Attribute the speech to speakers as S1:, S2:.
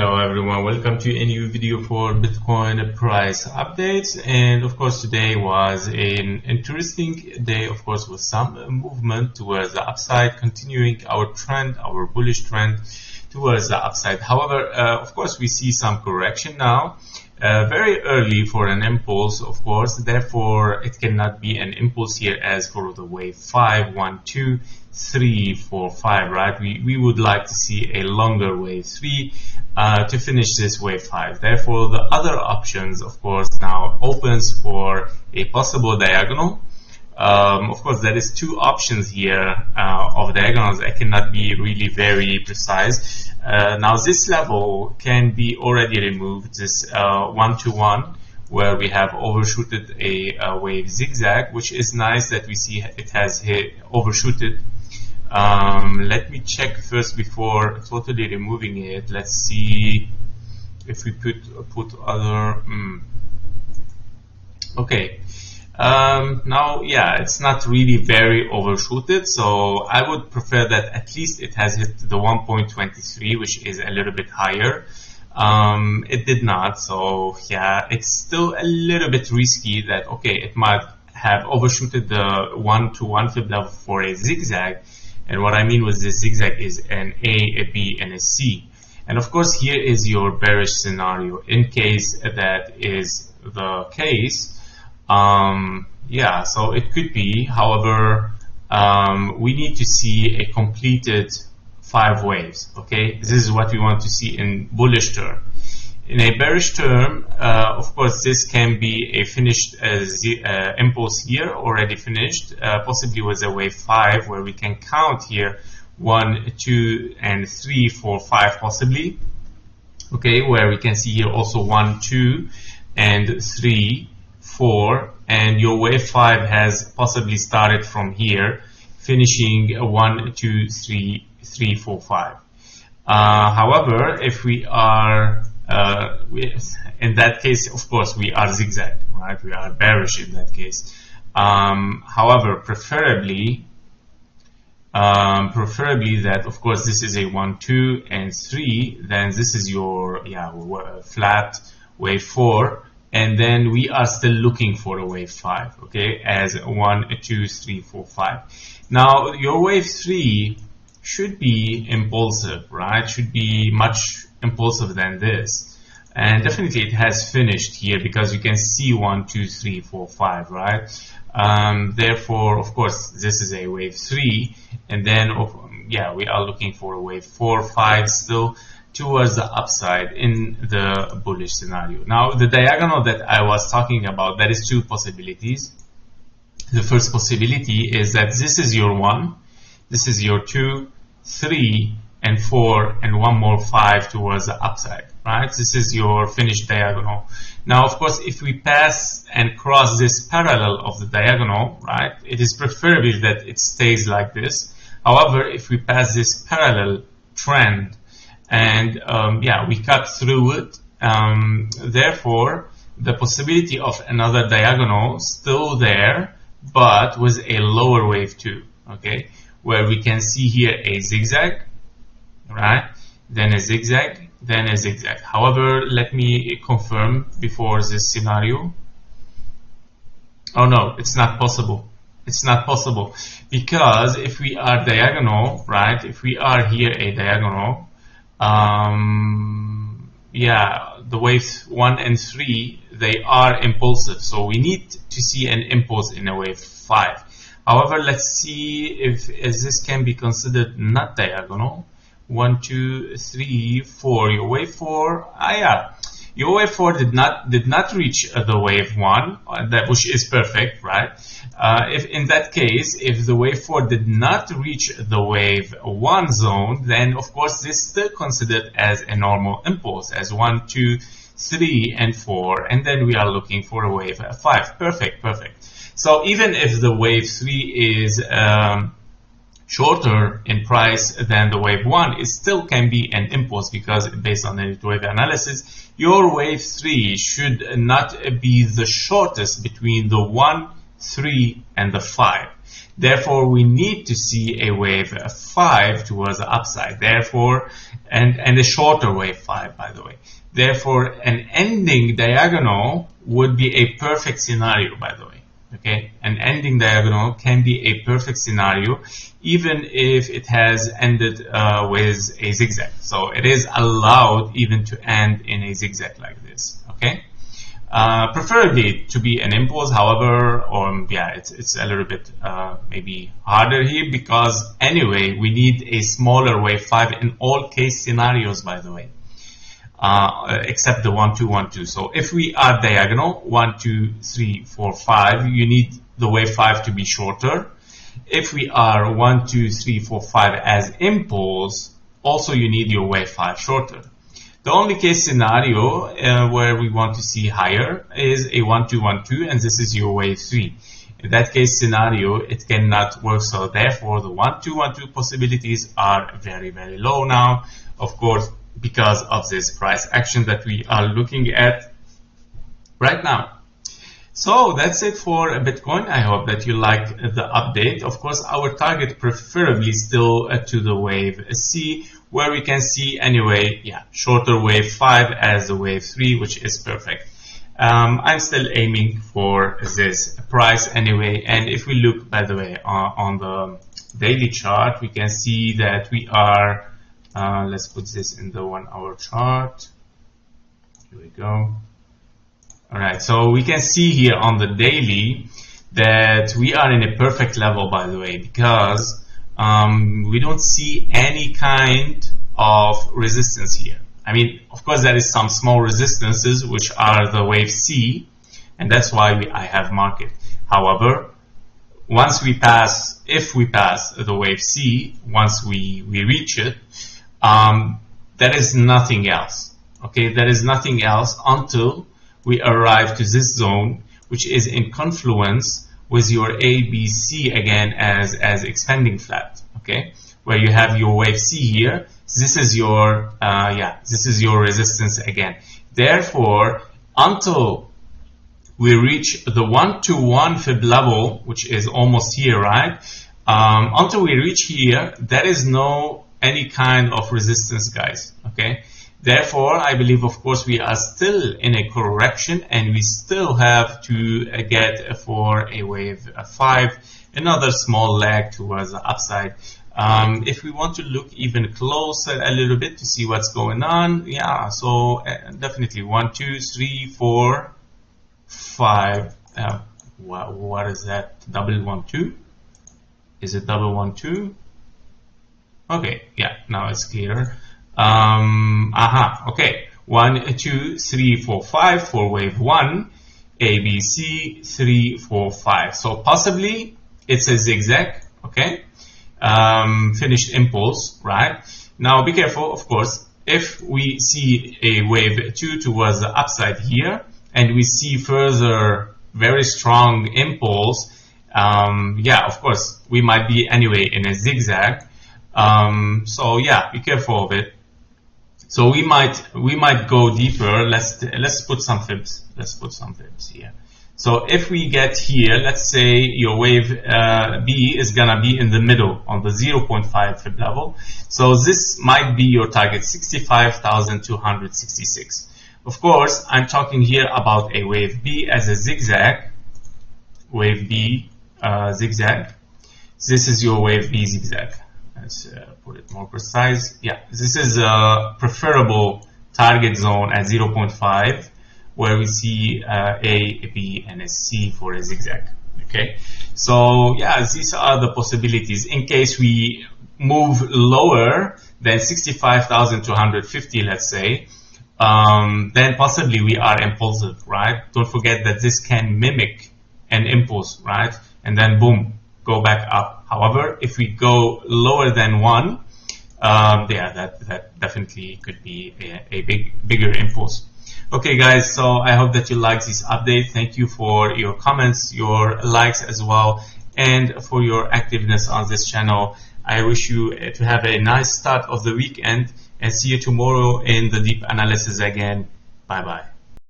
S1: Hello everyone, welcome to a new video for Bitcoin price updates. And of course today was an interesting day, of course, with some movement towards the upside, continuing our trend, our bullish trend towards the upside. However, of course we see some correction now, very early for an impulse, of course, therefore it cannot be an impulse here as for the wave 5, 1, 2, 3, 4, 5, right? We would like to see a longer wave 3 to finish this wave 5. Therefore, the other options, of course, now opens for a possible diagonal. Of course, there is two options here of diagonals. I cannot be really very precise. Now, this level can be already removed, this 1-to-1, where we have overshooted a wave zigzag, which is nice that we see it has overshooted. Let me check first before totally removing it. Let's see if we put other. Okay. Now, yeah, it's not really very overshooted, so I would prefer that at least it has hit the 1.23, which is a little bit higher. It did not, so yeah, it's still a little bit risky that, okay, it might have overshooted the 1-to-1 fib level for a zigzag. And what I mean with this zigzag is an A, a B, and a C. And of course, here is your bearish scenario. In case that is the case, yeah, so it could be. However, we need to see a completed 5 waves. Okay, this is what we want to see in bullish term. In a bearish term, of course, this can be a finished impulse here, already finished, possibly with a wave 5, where we can count here 1, 2, and 3, 4, 5, possibly. Okay, where we can see here also 1, 2, and 3, 4, and your wave 5 has possibly started from here, finishing 1, 2, 3, 3, 4, 5. However, if we are in that case, of course, we are zigzag, right? We are bearish in that case. However, preferably that, of course, this is a 1, 2, and 3. Then this is your flat wave 4, and then we are still looking for a wave 5. Okay, as 1, 2, 3, 4, 5. Now your wave 3 should be impulsive, right? Should be much impulsive than this, and definitely it has finished here because you can see 1, 2, 3, 4, 5, right? Therefore, of course, this is a wave 3, and then yeah, we are looking for a wave 4, 5 still towards the upside in the bullish scenario. Now, the diagonal that I was talking about, there is two possibilities. The first possibility is that this is your 1, this is your 2, 3, and 4, and one more 5 towards the upside, right? This is your finished diagonal. Now, of course, if we pass and cross this parallel of the diagonal, right, it is preferable that it stays like this. However, if we pass this parallel trend and yeah, we cut through it, therefore, the possibility of another diagonal still there, but with a lower wave 2, okay, where we can see here a zigzag, right, then a zigzag, then a zigzag. However, let me confirm before this scenario. Oh no, it's not possible. It's not possible, because if we are diagonal, right, if we are here a diagonal, yeah, the waves 1 and 3, they are impulsive, so we need to see an impulse in a wave 5. However, let's see if this can be considered not diagonal. 1, 2, 3, 4. Your wave 4, yeah, your wave 4 did not reach the wave 1, that which is perfect, right? If in that case, if the wave 4 did not reach the wave 1 zone, then of course this is still considered as a normal impulse, as 1, 2, 3, and 4, and then we are looking for a wave 5. Perfect, perfect. So even if the wave 3 is shorter in price than the wave 1, it still can be an impulse, because based on Elliott Wave analysis, your wave 3 should not be the shortest between the 1, 3, and the 5. Therefore, we need to see a wave 5 towards the upside. Therefore, and a shorter wave 5, by the way. Therefore, an ending diagonal would be a perfect scenario, by the way. Okay, an ending diagonal can be a perfect scenario, even if it has ended with a zigzag. So it is allowed even to end in a zigzag like this. Okay. Preferably to be an impulse, however, or yeah, it's a little bit maybe harder here, because anyway we need a smaller wave 5 in all case scenarios, by the way, except the 1 2 1 2. So if we are diagonal 1 2 3 4 5, you need the wave 5 to be shorter. If we are 1 2 3 4 5 as impulse, also you need your wave 5 shorter. The only case scenario where we want to see higher is a 1 2 1 2, and this is your wave 3. In that case scenario, it cannot work. So therefore, the 1 2 1 2 possibilities are very, very low now, of course, because of this price action that we are looking at right now. So that's it for Bitcoin. I hope that you like the update. Of course, our target preferably still to the wave C, where we can see anyway, yeah, shorter wave 5 as the wave 3, which is perfect. I'm still aiming for this price anyway. And if we look, by the way, on the daily chart, we can see that we are, let's put this in the 1 hour chart. Here we go. All right, so we can see here on the daily that we are in a perfect level, by the way, because we don't see any kind of resistance here. I mean, of course, there is some small resistances, which are the wave C, and that's why I have marked it. However, once we pass, if we pass the wave C, once we reach it, there is nothing else. Okay, there is nothing else until we arrive to this zone, which is in confluence with your ABC again as expanding flat. Okay, where you have your wave C here. This is your this is your resistance again. Therefore, until we reach the 1 to 1 fib level, which is almost here, right? Until we reach here, there is no any kind of resistance, guys. Okay. Therefore, I believe, of course, we are still in a correction, and we still have to get for a wave 5, another small leg towards the upside. If we want to look even closer a little bit to see what's going on, yeah, so definitely 1 2 3 4 5. What is that? Double 1 2? Is it double 1 2? Okay, yeah, now it's clear. Okay, 1 2 3 4 5 for wave 1, ABC 3 4 5. So possibly it's a zigzag. Okay, finished impulse, right? Now be careful, of course. If we see a wave 2 towards the upside here, and we see further very strong impulse, yeah, of course we might be anyway in a zigzag. So yeah, be careful of it. So we might go deeper. Let's put some fibs. Let's put some fibs here. So if we get here, let's say your wave B is gonna be in the middle on the 0.5 fib level. So this might be your target, 65,266. Of course, I'm talking here about a wave B as a zigzag. Wave B zigzag. This is your wave B zigzag. Let's put it more precise. Yeah, this is a preferable target zone at 0.5, where we see A, B, and a C for a zigzag. Okay, so yeah, these are the possibilities. In case we move lower than 65,250, let's say, then possibly we are impulsive, right? Don't forget that this can mimic an impulse, right? And then boom, go back up. However, if we go lower than 1, yeah, that definitely could be a bigger impulse. Okay, guys, so I hope that you liked this update. Thank you for your comments, your likes as well, and for your activeness on this channel. I wish you to have a nice start of the weekend, and see you tomorrow in the deep analysis again. Bye bye.